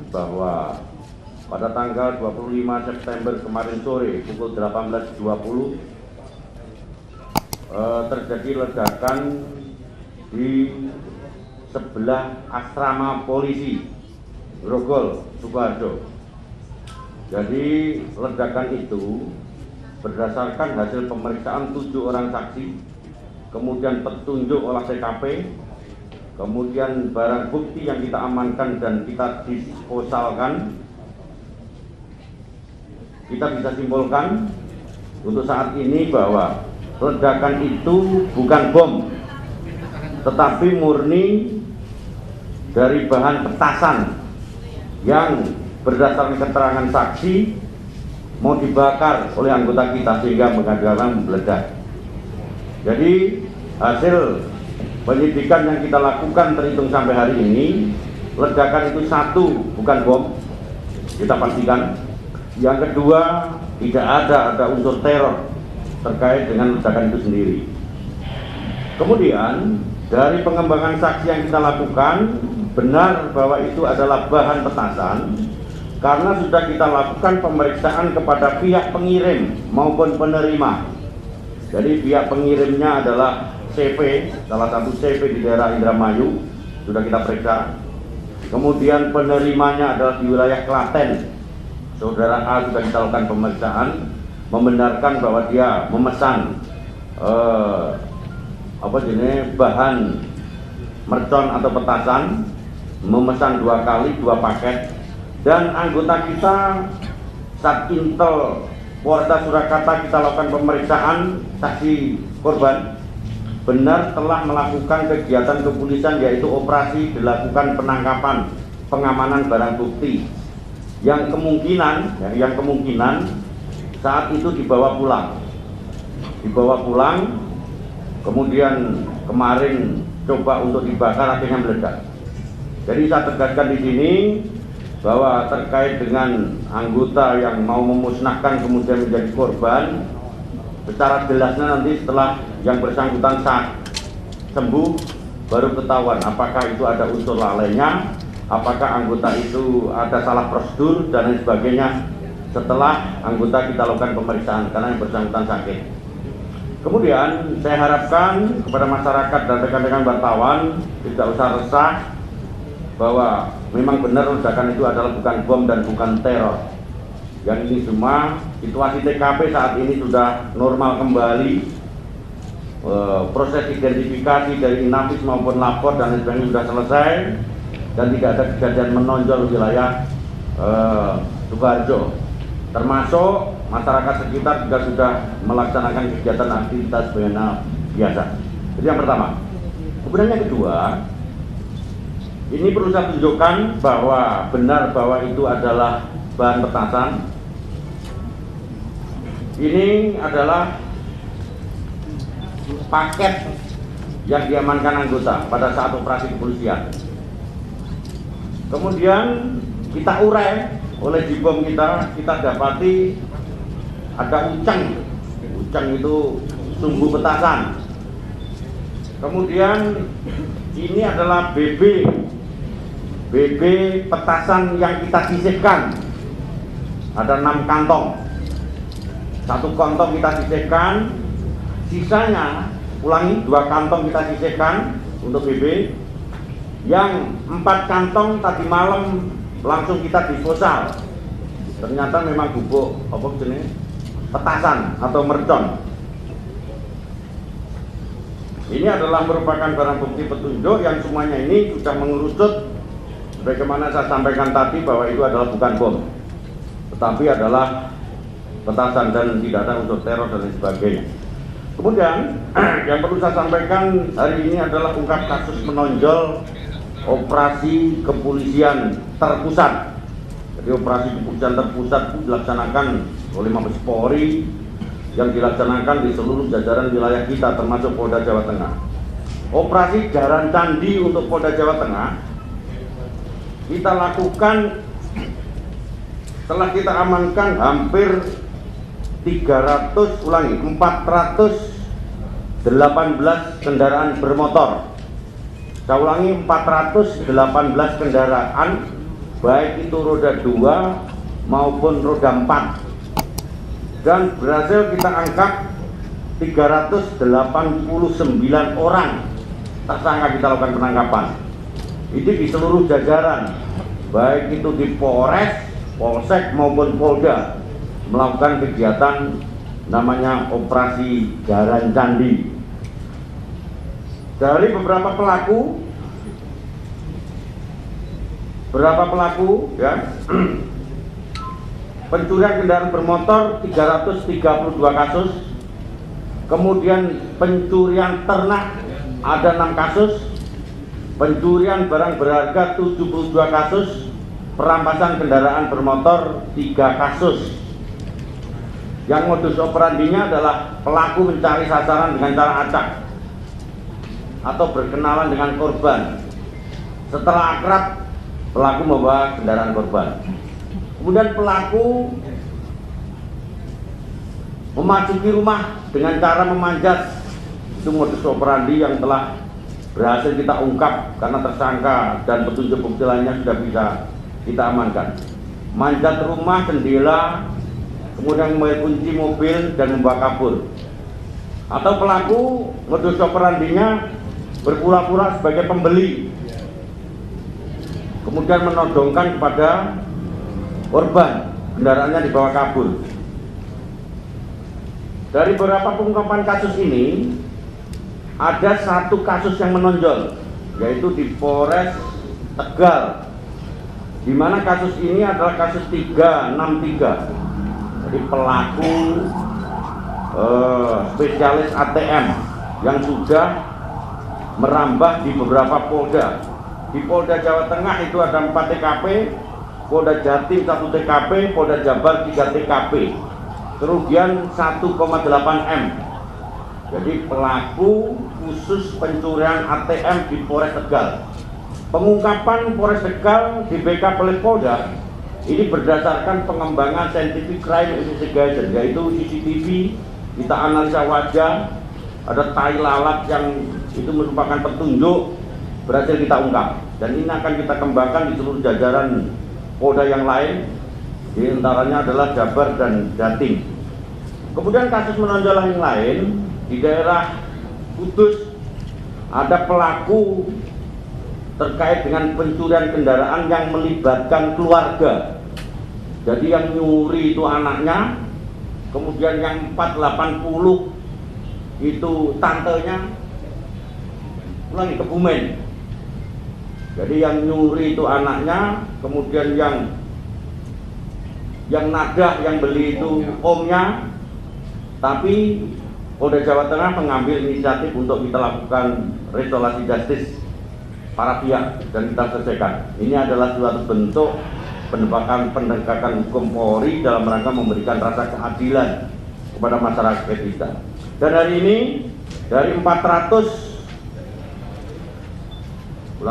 bahwa pada tanggal 25 September kemarin sore pukul 18.20 terjadi ledakan di sebelah asrama polisi Grogol, Sukoharjo. Jadi ledakan itu berdasarkan hasil pemeriksaan 7 orang saksi, kemudian petunjuk olah TKP, kemudian barang bukti yang kita amankan dan kita disposalkan, kita bisa simpulkan untuk saat ini bahwa ledakan itu bukan bom, tetapi murni dari bahan petasan yang berdasarkan keterangan saksi mau dibakar oleh anggota kita sehingga mengakibatkan meledak. Jadi hasil penyidikan yang kita lakukan terhitung sampai hari ini, ledakan itu satu bukan bom, kita pastikan. Yang kedua, tidak ada unsur teror terkait dengan ledakan itu sendiri. Kemudian dari pengembangan saksi yang kita lakukan, benar bahwa itu adalah bahan petasan karena sudah kita lakukan pemeriksaan kepada pihak pengirim maupun penerima. Jadi pihak pengirimnya adalah CP, salah satu CP di daerah Indramayu, sudah kita periksa. Kemudian penerimanya adalah di wilayah Klaten, saudara A, sudah kita lakukan pemeriksaan, membenarkan bahwa dia memesan bahan mercon atau petasan, memesan 2 kali 2 paket. Dan anggota kita Satintel Polda Surakarta kita lakukan pemeriksaan saksi korban, benar telah melakukan kegiatan kepolisian yaitu operasi dilakukan penangkapan pengamanan barang bukti yang kemungkinan saat itu dibawa pulang, kemudian kemarin coba untuk dibakar akhirnya meledak. Jadi saya tegaskan di sini bahwa terkait dengan anggota yang mau memusnahkan kemudian menjadi korban, secara jelasnya nanti setelah yang bersangkutan sembuh baru ketahuan apakah itu ada unsur lalainya, apakah anggota itu ada salah prosedur dan lain sebagainya setelah anggota kita lakukan pemeriksaan karena yang bersangkutan sakit. Kemudian saya harapkan kepada masyarakat dan rekan-rekan wartawan tidak usah resah bahwa memang benar ledakan itu adalah bukan bom dan bukan teror. Yang ini semua situasi TKP saat ini sudah normal kembali, proses identifikasi dari inafis maupun lapor dan lain sebagainya sudah selesai dan tidak ada kejadian menonjol wilayah Sukoharjo. Termasuk masyarakat sekitar juga sudah melaksanakan kegiatan aktivitas biasa. Itu yang pertama. Kemudian yang kedua, ini perlu saya tunjukkan bahwa benar bahwa itu adalah bahan petasan. Ini adalah paket yang diamankan anggota pada saat operasi kepolisian. Kemudian kita urai oleh Jibom kita dapati ada uceng itu sumbu petasan. Kemudian ini adalah BB petasan yang kita sisihkan, ada 6 kantong, 1 kantong kita sisihkan, sisanya 2 kantong kita sisihkan untuk BB, yang 4 kantong tadi malam langsung kita disposal. Ternyata memang bubuk petasan atau mercon. Ini adalah merupakan barang bukti petunjuk yang semuanya ini sudah mengerucut. Bagaimana saya sampaikan tadi bahwa itu adalah bukan bom, tetapi adalah petasan dan tidak ada unsur teror dan lain sebagainya. Kemudian yang perlu saya sampaikan hari ini adalah ungkap kasus menonjol operasi kepolisian terpusat. Jadi operasi kepolisian terpusat itu dilaksanakan oleh Mabes Polri yang dilaksanakan di seluruh jajaran wilayah kita termasuk Polda Jawa Tengah. Operasi Jaran Candi untuk Polda Jawa Tengah kita lakukan setelah kita amankan hampir 418 kendaraan bermotor. Saya ulangi, 418 kendaraan baik itu roda 2 maupun roda 4, dan berhasil kita angkat 389 orang tersangka kita lakukan penangkapan. Ini di seluruh jajaran, baik itu di Polres, Polsek maupun Polda, melakukan kegiatan namanya operasi Jaran Candi. Dari beberapa pelaku ya, pencurian kendaraan bermotor 332 kasus, kemudian pencurian ternak ada 6 kasus, pencurian barang berharga 72 kasus, perampasan kendaraan bermotor 3 kasus. Yang modus operandinya adalah pelaku mencari sasaran dengan cara acak atau berkenalan dengan korban. Setelah akrab, pelaku membawa kendaraan korban. Kemudian pelaku memasuki rumah dengan cara memanjat. Itu modus operandi yang telah berhasil kita ungkap karena tersangka dan petunjuk bukti lainnya sudah bisa kita amankan. Manjat rumah, jendela, kemudian mengambil kunci mobil dan membawa kabur. Atau pelaku modus operandinya berpura-pura sebagai pembeli, kemudian menodongkan kepada korban, kendaraannya dibawa kabur. Dari beberapa pengungkapan kasus ini, ada 1 kasus yang menonjol, yaitu di Polres Tegal, di mana kasus ini adalah kasus 363. Jadi pelaku spesialis ATM yang sudah merambah di beberapa Polda. Di Polda Jawa Tengah itu ada 4 TKP, Polda Jatim 1 TKP, Polda Jabar 3 TKP, kerugian 1,8 M. Jadi pelaku khusus pencurian ATM di Polres Tegal. Pengungkapan Polres Tegal di backup oleh Polda ini berdasarkan pengembangan scientific crime investigation, yaitu CCTV, kita analisa wajah, ada tai lalat yang itu merupakan petunjuk, berhasil kita ungkap. Dan ini akan kita kembangkan di seluruh jajaran Polda yang lain, di antaranya adalah Jabar dan Jatim. Kemudian kasus menonjol yang lain di daerah Kudus, ada pelaku terkait dengan pencurian kendaraan yang melibatkan keluarga. Jadi yang nyuri itu anaknya, kemudian yang 480 itu tantenya, ulangi, Kebumen. Jadi yang nyuri itu anaknya, kemudian yang nadah, yang beli itu omnya. Tapi Polda Jawa Tengah mengambil inisiatif untuk kita lakukan restorasi justice para pihak dan kita selesaikan. Ini adalah suatu bentuk penegakan hukum Polri dalam rangka memberikan rasa keadilan kepada masyarakat kita. Dan hari ini dari 418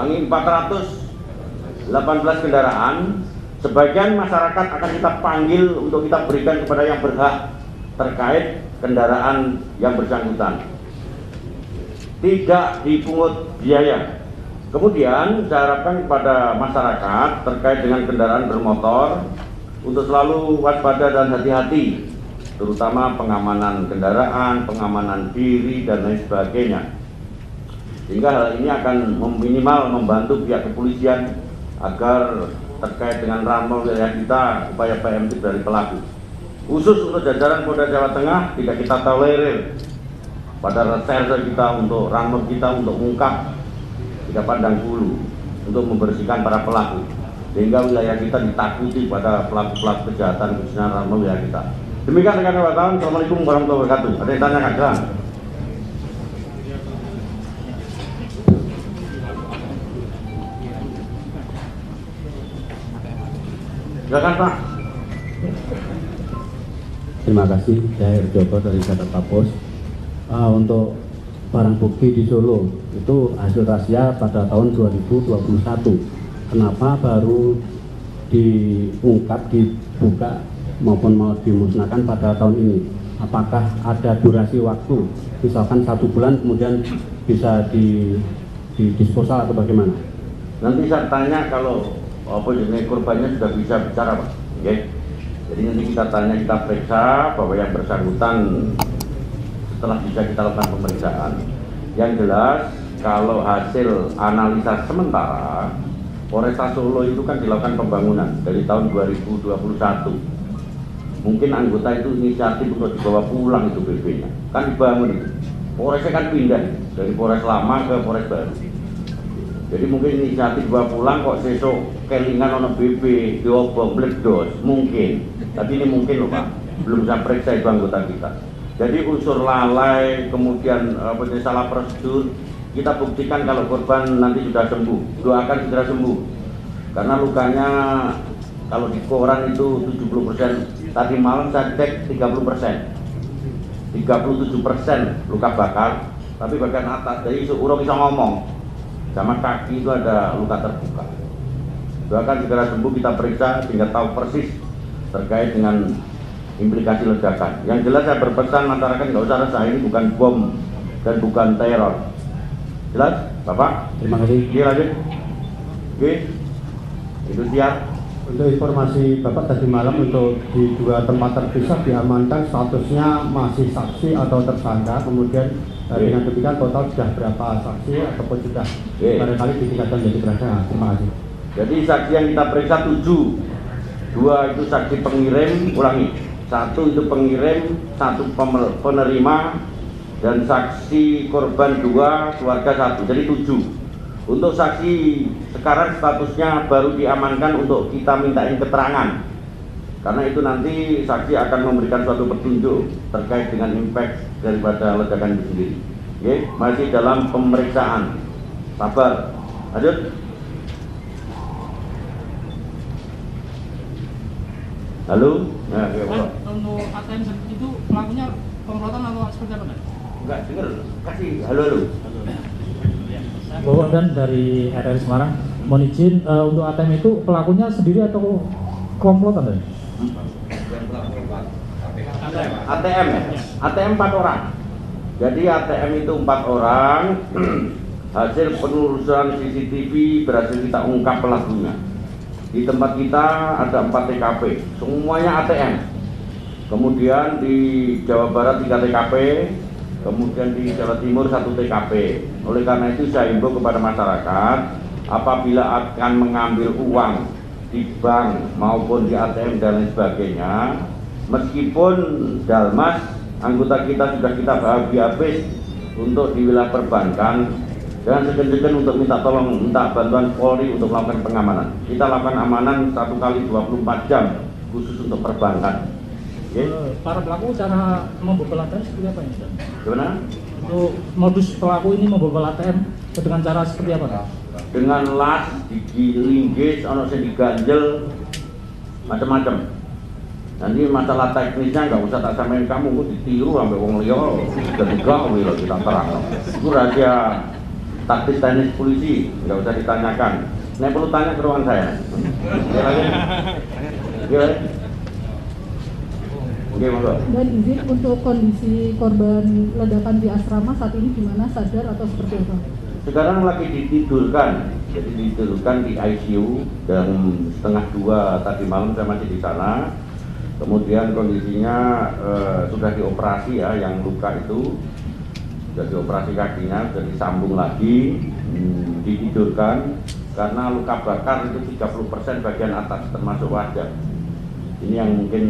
kendaraan, sebagian masyarakat akan kita panggil untuk kita berikan kepada yang berhak terkait kendaraan yang bersangkutan, tidak dipungut biaya. Kemudian saya harapkan kepada masyarakat terkait dengan kendaraan bermotor untuk selalu waspada dan hati-hati, terutama pengamanan kendaraan, pengamanan diri dan lain sebagainya. Sehingga hal ini akan minimal membantu pihak kepolisian agar terkait dengan ramal wilayah kita upaya preventif dari pelaku. Khusus untuk jajaran Polda Jawa Tengah tidak kita tolerir pada reserse kita untuk ramal kita untuk mengungkap, tidak pandang bulu untuk membersihkan para pelaku, sehingga wilayah kita ditakuti pada pelaku-pelaku kejahatan khususnya ramal wilayah kita. Demikian rekan wartawan, Assalamualaikum warahmatullahi wabarakatuh. Ada yang tanya nggak? Silakan Pak. Terima kasih, saya Joko dari Jakarta Post. Untuk barang bukti di Solo itu hasil rahasia pada tahun 2021. Kenapa baru diungkap, dibuka maupun mau dimusnahkan pada tahun ini? Apakah ada durasi waktu, misalkan 1 bulan kemudian bisa di disposal atau bagaimana? Nanti saya tanya kalau apa jenis korbannya sudah bisa bicara, Pak. Oke. Jadi nanti kita tanya, kita periksa bahwa yang bersangkutan setelah bisa kita lakukan pemeriksaan. Yang jelas kalau hasil analisa sementara, Polresta Solo itu kan dilakukan pembangunan dari tahun 2021. Mungkin anggota itu inisiatif untuk dibawa pulang itu BP-nya, kan dibangun itu. Polresnya kan pindah dari Polres lama ke Polres baru. Jadi mungkin inisiatif dibawa pulang kok sesuk kelingan ono BP diobong meledos mungkin. Tapi ini mungkin loh Pak, belum saya periksa itu anggota kita. Jadi unsur lalai kemudian salah prosedur kita buktikan kalau korban nanti sudah sembuh, doakan segera sembuh. Karena lukanya kalau di koran itu 70%, tadi malam saya cek 30%. 37% luka bakar, tapi bagian atas dari urung bisa ngomong, sama kaki itu ada luka terbuka. Doakan segera sembuh, kita periksa sehingga tahu persis terkait dengan implikasi ledakan. Yang jelas saya berpesan masyarakat nggak usah resah, ini bukan bom dan bukan teror. Jelas, Bapak? Terima kasih. Oke, lanjut. Oke, itu siap. Untuk informasi Bapak, tadi malam untuk di dua tempat terpisah diamankan statusnya masih saksi atau tersangka. Kemudian dengan demikian total sudah berapa saksi ataupun sudah barangkali ditingkatkan menjadi tersangka. Terima kasih. Jadi saksi yang kita periksa 7, 2 itu saksi pengirim, ulangi, 1 itu pengirim, 1 penerima, dan saksi korban 2, keluarga 1, jadi 7. Untuk saksi sekarang statusnya baru diamankan untuk kita mintain keterangan, karena itu nanti saksi akan memberikan suatu petunjuk terkait dengan impact daripada ledakan itu sendiri. Oke, masih dalam pemeriksaan. Sabar. Lanjut. Halo. Nah, untuk ATM itu pelakunya komplotan atau seperti apa? Enggak dengar. Kasih halo. Bapak dan dari RRI Semarang, mohon izin untuk ATM itu pelakunya sendiri atau komplotan? ATM ya? ATM 4 orang. Jadi ATM itu 4 orang. Hasil penelusuran CCTV berhasil kita ungkap pelakunya. Di tempat kita ada 4 TKP, semuanya ATM. Kemudian di Jawa Barat 3 TKP, kemudian di Jawa Timur 1 TKP. Oleh karena itu saya himbau kepada masyarakat, apabila akan mengambil uang di bank maupun di ATM dan lain sebagainya, meskipun Dalmas anggota kita sudah kita bagi habis untuk di wilayah perbankan, jangan segan-segan untuk minta bantuan Polri untuk melakukan pengamanan. Kita lakukan amanan 1 kali 24 jam khusus untuk perbankan. Okay. Para pelaku cara membobol ATM seperti apa ini? Gimana? Untuk modus pelaku ini membobol ATM dengan cara seperti apa? Dengan las, digilinggis, ono sing diganjel, macam-macam. Nanti masalah teknisnya nggak usah tak samain kamu, ditiru sampai wong liya dan digawe lho kita terang. Itu rahasia taktis teknis polisi, nggak usah ditanyakan. Nek perlu tanya ke ruangan saya. Ya lagi. Ya. Oke, dan izin untuk kondisi korban ledakan di asrama saat ini gimana, sadar atau seperti apa? Sekarang lagi ditidurkan, jadi ditidurkan di ICU dan 1:30 tadi malam saya masih di sana. Kemudian kondisinya sudah dioperasi ya, yang luka itu sudah dioperasi kakinya, sudah disambung lagi, ditidurkan karena luka bakar itu 30% bagian atas termasuk wajah. Ini yang mungkin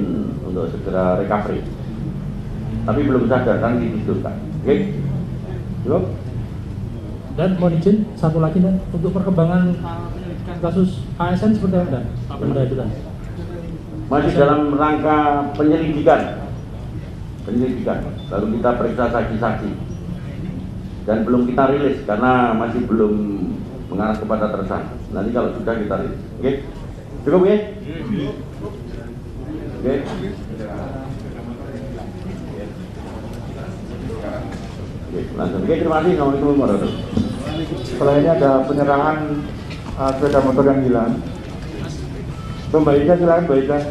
untuk segera recovery, tapi belum sadar kan ditidurkan. Oke, cukup. Dan mohon izin satu lagi dan untuk perkembangan penyelidikan kasus ASN seperti apa? Masih dalam rangka penyelidikan, baru kita periksa saksi-saksi dan belum kita rilis karena masih belum mengarah kepada tersangka. Nanti kalau sudah kita rilis. Oke, cukup ya? Oke. Langsung. Oke, terima kasih. Assalamualaikum warahmatullahi wabarakatuh. Setelah ini ada penyerangan sepeda motor yang hilang. Kembalikan silakan, baiklah.